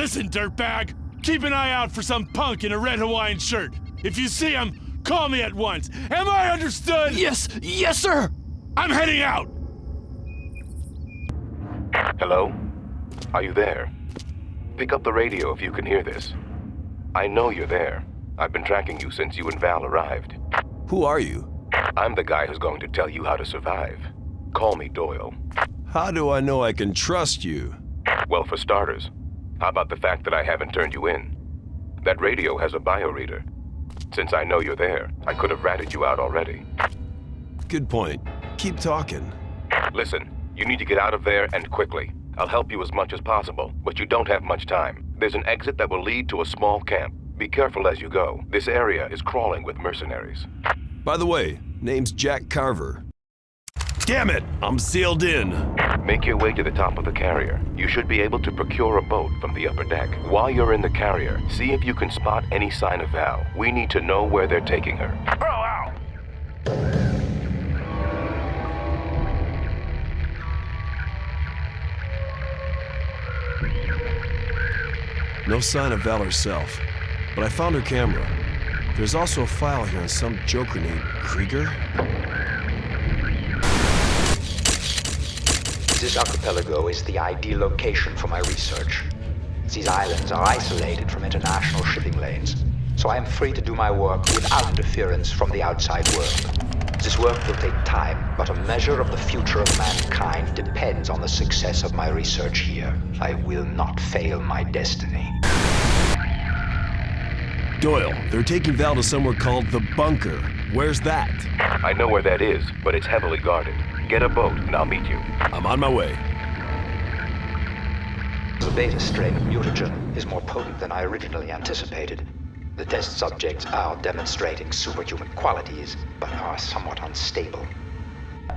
Listen, dirtbag. Keep an eye out for some punk in a red Hawaiian shirt. If you see him, call me at once. Am I understood? Yes, sir! I'm heading out! Hello? Are you there? Pick up the radio if you can hear this. I know you're there. I've been tracking you since you and Val arrived. Who are you? I'm the guy who's going to tell you how to survive. Call me Doyle. How do I know I can trust you? Well, for starters, how about the fact that I haven't turned you in? That radio has a bioreader. Since I know you're there, I could have ratted you out already. Good point. Keep talking. Listen, you need to get out of there and quickly. I'll help you as much as possible, but you don't have much time. There's an exit that will lead to a small camp. Be careful as you go. This area is crawling with mercenaries. By the way, name's Jack Carver. Damn it! I'm sealed in. Make your way to the top of the carrier. You should be able to procure a boat from the upper deck. While you're in the carrier, see if you can spot any sign of Val. We need to know where they're taking her. Bro, out! No sign of Val herself, but I found her camera. There's also a file here on some joker named Krieger. This archipelago is the ideal location for my research. These islands are isolated from international shipping lanes, so I am free to do my work without interference from the outside world. This work will take time, but a measure of the future of mankind depends on the success of my research here. I will not fail my destiny. Doyle, they're taking Val to somewhere called the Bunker. Where's that? I know where that is, but it's heavily guarded. Get a boat and I'll meet you. I'm on my way. The beta strain of mutagen is more potent than I originally anticipated. The test subjects are demonstrating superhuman qualities, but are somewhat unstable.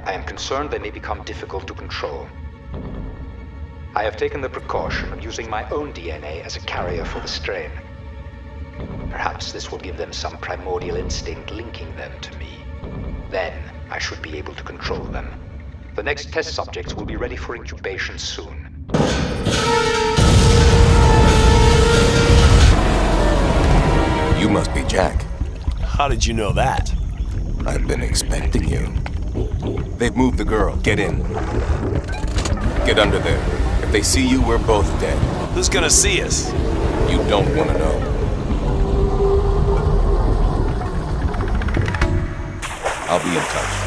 I am concerned they may become difficult to control. I have taken the precaution of using my own DNA as a carrier for the strain. Perhaps this will give them some primordial instinct linking them to me. Then I should be able to control them. The next test subjects will be ready for incubation soon. You must be Jack. How did you know that? I've been expecting you. They've moved the girl. Get in. Get under there. If they see you, we're both dead. Who's gonna see us? You don't want to know. I'll be in touch.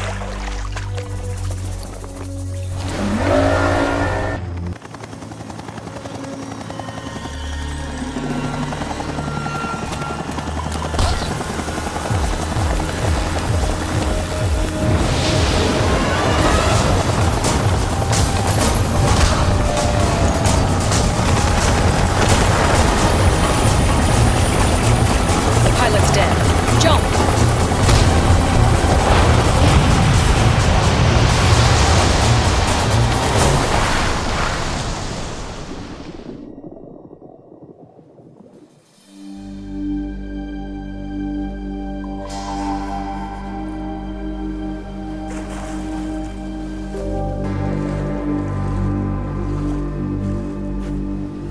Pilot's dead. Jump!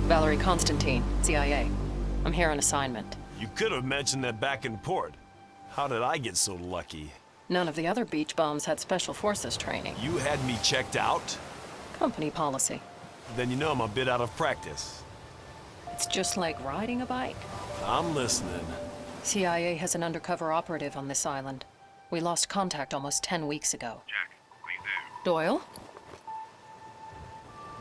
Valerie Constantine, CIA. I'm here on assignment. You could have mentioned that back in port. How did I get so lucky? None of the other beach bombs had special forces training. You had me checked out? Company policy. Then you know I'm a bit out of practice. It's just like riding a bike. I'm listening. CIA has an undercover operative on this island. We lost contact almost 10 weeks ago. Jack, please there. Doyle?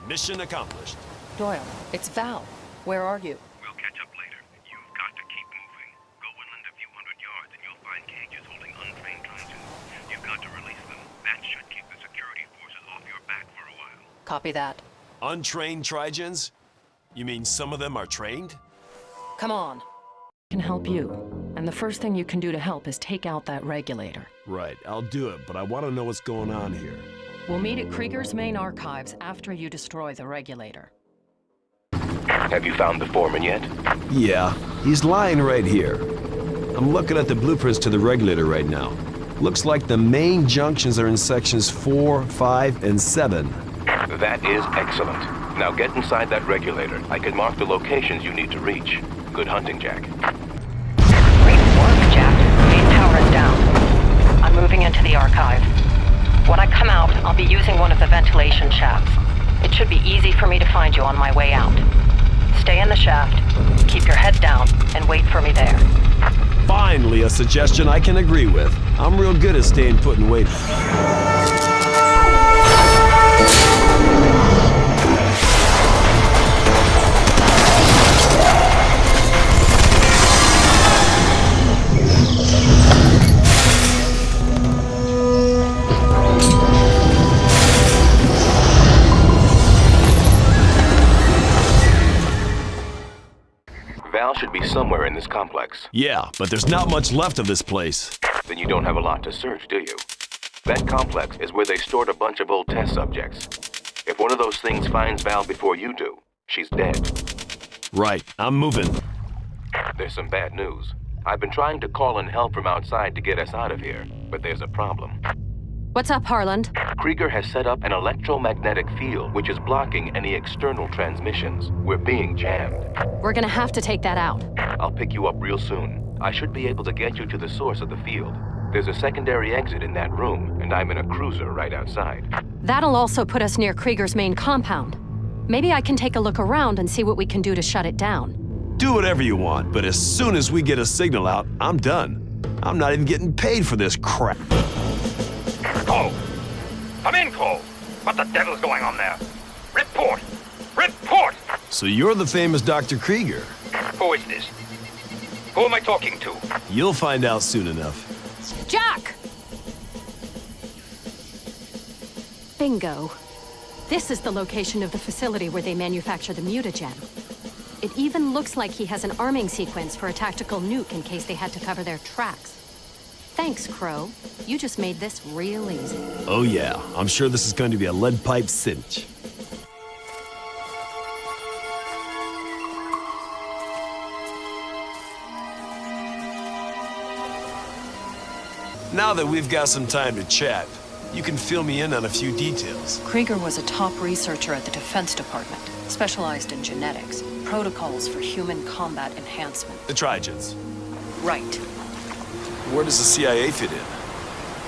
Mission accomplished. Doyle, it's Val. Where are you? We'll catch up later. You've got to keep moving. Go inland a few hundred yards and you'll find cages holding untrained Trojans. You've got to release them. That should keep the security forces off your back for a while. Copy that. Untrained Trigens? You mean some of them are trained? Come on. Can help you. And the first thing you can do to help is take out that regulator. Right, I'll do it, but I want to know what's going on here. We'll meet at Krieger's main archives after you destroy the regulator. Have you found the foreman yet? Yeah, he's lying right here. I'm looking at the blueprints to the regulator right now. Looks like the main junctions are in sections 4, 5, and 7. That is excellent. Now get inside that regulator. I can mark the locations you need to reach. Good hunting, Jack. Great work, Jack. Main power is down. I'm moving into the archive. When I come out, I'll be using one of the ventilation shafts. It should be easy for me to find you on my way out. Stay in the shaft, keep your head down, and wait for me there. Finally, a suggestion I can agree with. I'm real good at staying put and waiting. Val should be somewhere in this complex. Yeah, but there's not much left of this place. Then you don't have a lot to search, do you? That complex is where they stored a bunch of old test subjects. If one of those things finds Val before you do, she's dead. Right, I'm moving. There's some bad news. I've been trying to call in help from outside to get us out of here, but there's a problem. What's up, Harland? Krieger has set up an electromagnetic field which is blocking any external transmissions. We're being jammed. We're gonna have to take that out. I'll pick you up real soon. I should be able to get you to the source of the field. There's a secondary exit in that room, and I'm in a cruiser right outside. That'll also put us near Krieger's main compound. Maybe I can take a look around and see what we can do to shut it down. Do whatever you want, but as soon as we get a signal out, I'm done. I'm not even getting paid for this crap. Cole! Come in, Cole! What the devil's going on there? Report! Report! So you're the famous Dr. Krieger. Who is this? Who am I talking to? You'll find out soon enough. Jack! Bingo. This is the location of the facility where they manufacture the mutagen. It even looks like he has an arming sequence for a tactical nuke in case they had to cover their tracks. Thanks, Crow. You just made this real easy. Oh yeah, I'm sure this is going to be a lead pipe cinch. Now that we've got some time to chat, you can fill me in on a few details. Krieger was a top researcher at the Defense Department, specialized in genetics, protocols for human combat enhancement. The Trigens. Right. Where does the CIA fit in?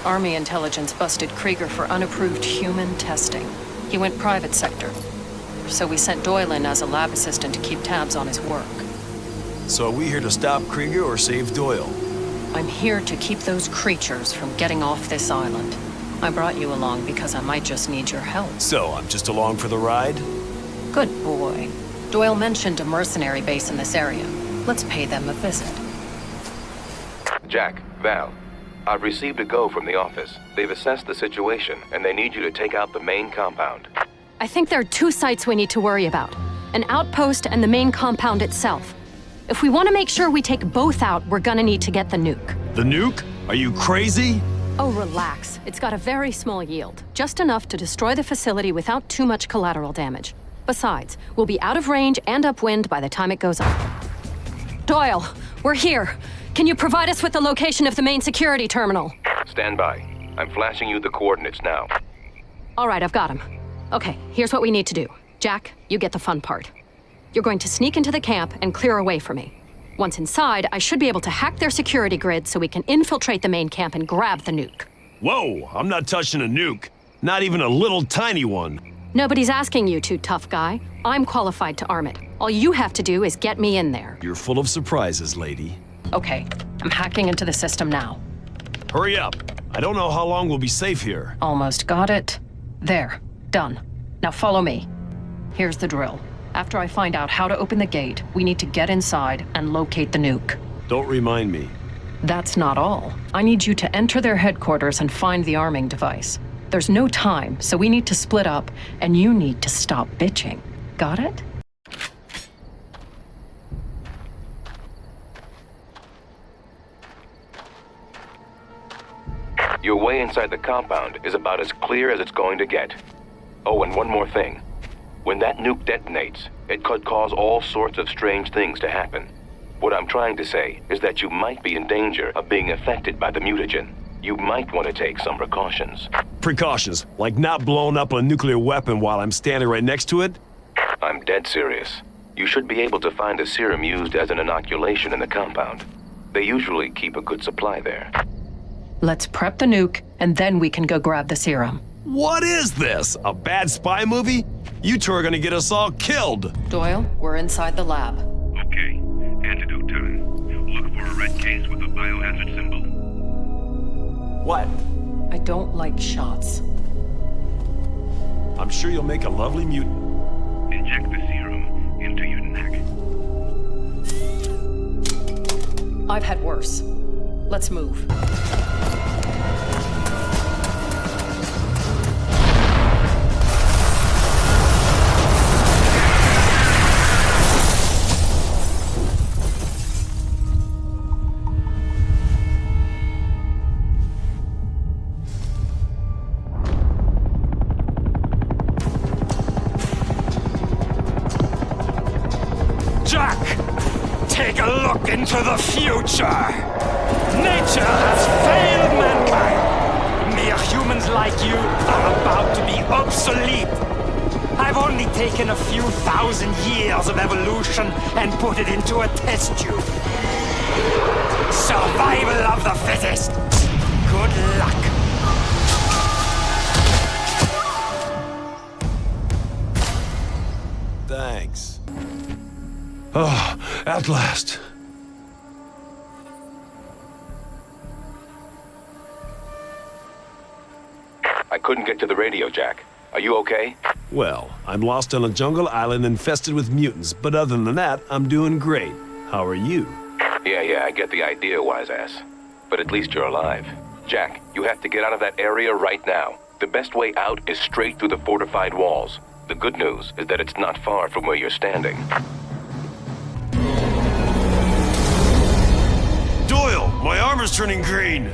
Army intelligence busted Krieger for unapproved human testing. He went private sector. So we sent Doyle in as a lab assistant to keep tabs on his work. So are we here to stop Krieger or save Doyle? I'm here to keep those creatures from getting off this island. I brought you along because I might just need your help. So I'm just along for the ride? Good boy. Doyle mentioned a mercenary base in this area. Let's pay them a visit. Jack, Val, I've received a go from the office. They've assessed the situation, and they need you to take out the main compound. I think there are two sites we need to worry about. An outpost and the main compound itself. If we want to make sure we take both out, we're gonna need to get the nuke. The nuke? Are you crazy? Oh, relax. It's got a very small yield. Just enough to destroy the facility without too much collateral damage. Besides, we'll be out of range and upwind by the time it goes off. Doyle, we're here. Can you provide us with the location of the main security terminal? Stand by. I'm flashing you the coordinates now. All right, I've got him. Okay, here's what we need to do. Jack, you get the fun part. You're going to sneak into the camp and clear away for me. Once inside, I should be able to hack their security grid so we can infiltrate the main camp and grab the nuke. Whoa, I'm not touching a nuke. Not even a little tiny one. Nobody's asking you to, tough guy. I'm qualified to arm it. All you have to do is get me in there. You're full of surprises, lady. Okay, I'm hacking into the system now. Hurry up. I don't know how long we'll be safe here. Almost got it. There, done. Now follow me. Here's the drill. After I find out how to open the gate, we need to get inside and locate the nuke. Don't remind me. That's not all. I need you to enter their headquarters and find the arming device. There's no time, so we need to split up, and you need to stop bitching. Got it? Your way inside the compound is about as clear as it's going to get. Oh, and one more thing. When that nuke detonates, it could cause all sorts of strange things to happen. What I'm trying to say is that you might be in danger of being affected by the mutagen. You might want to take some precautions. Precautions? Like not blowing up a nuclear weapon while I'm standing right next to it? I'm dead serious. You should be able to find a serum used as an inoculation in the compound. They usually keep a good supply there. Let's prep the nuke, and then we can go grab the serum. What is this? A bad spy movie? You two are gonna get us all killed. Doyle, we're inside the lab. Okay, antidote time. Look for a red case with a biohazard symbol. What? I don't like shots. I'm sure you'll make a lovely mutant. Inject the serum into your neck. I've had worse. Let's move. Jack! Take a look into the future! Nature has failed mankind! Mere humans like you are about to be obsolete! I've only taken a few thousand years of evolution and put it into a test tube. Survival of the fittest! Good luck! Thanks. Oh, at last. I couldn't get to the radio, Jack. Are you okay? Well, I'm lost on a jungle island infested with mutants, but other than that, I'm doing great. How are you? Yeah, I get the idea, wise ass. But at least you're alive. Jack, you have to get out of that area right now. The best way out is straight through the fortified walls. The good news is that it's not far from where you're standing. Doyle, my armor's turning green.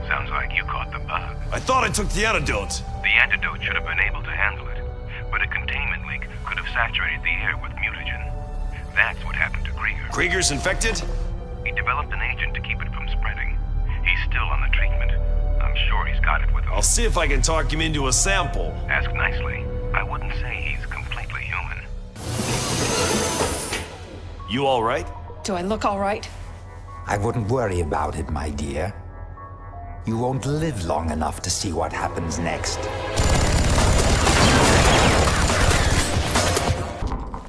Sounds like you caught the bug. I thought I took the antidote. The antidote should have been able to handle it, but a containment leak could have saturated the air with mutagen. That's what happened to Krieger. Krieger's infected? He developed an agent to keep it from spreading. He's still on the treatment. I'm sure he's got it with him. I'll see if I can talk him into a sample. Ask nicely. I wouldn't say he's completely human. You all right? Do I look all right? I wouldn't worry about it, my dear. You won't live long enough to see what happens next.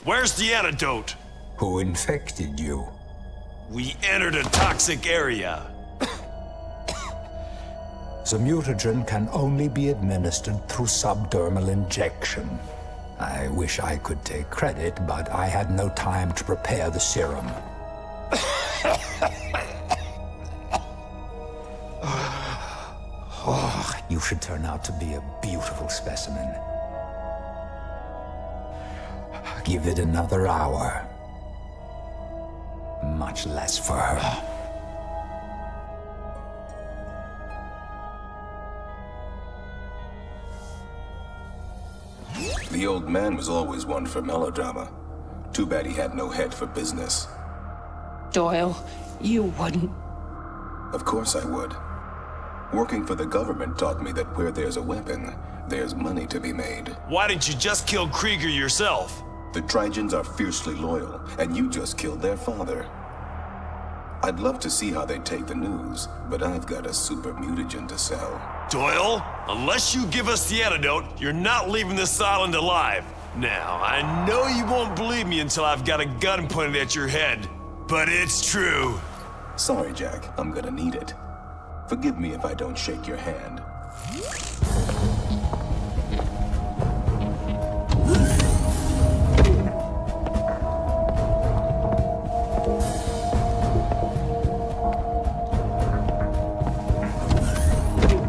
Where's the antidote? Who infected you? We entered a toxic area. The mutagen can only be administered through subdermal injection. I wish I could take credit, but I had no time to prepare the serum. Oh, you should turn out to be a beautiful specimen. Give it another hour. Much less for her. The old man was always one for melodrama. Too bad he had no head for business. Doyle, you wouldn't. Of course I would. Working for the government taught me that where there's a weapon, there's money to be made. Why didn't you just kill Krieger yourself? The Trigens are fiercely loyal, and you just killed their father. I'd love to see how they take the news, but I've got a super mutagen to sell. Doyle, unless you give us the antidote, you're not leaving this island alive. Now, I know you won't believe me until I've got a gun pointed at your head, but it's true. Sorry, Jack, I'm gonna need it. Forgive me if I don't shake your hand.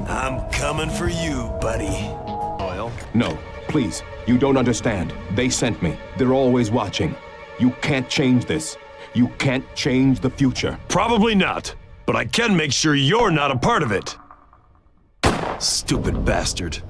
I'm coming for you, buddy. Doyle? No, please. You don't understand. They sent me. They're always watching. You can't change this. You can't change the future. Probably not, but I can make sure you're not a part of it. Stupid bastard.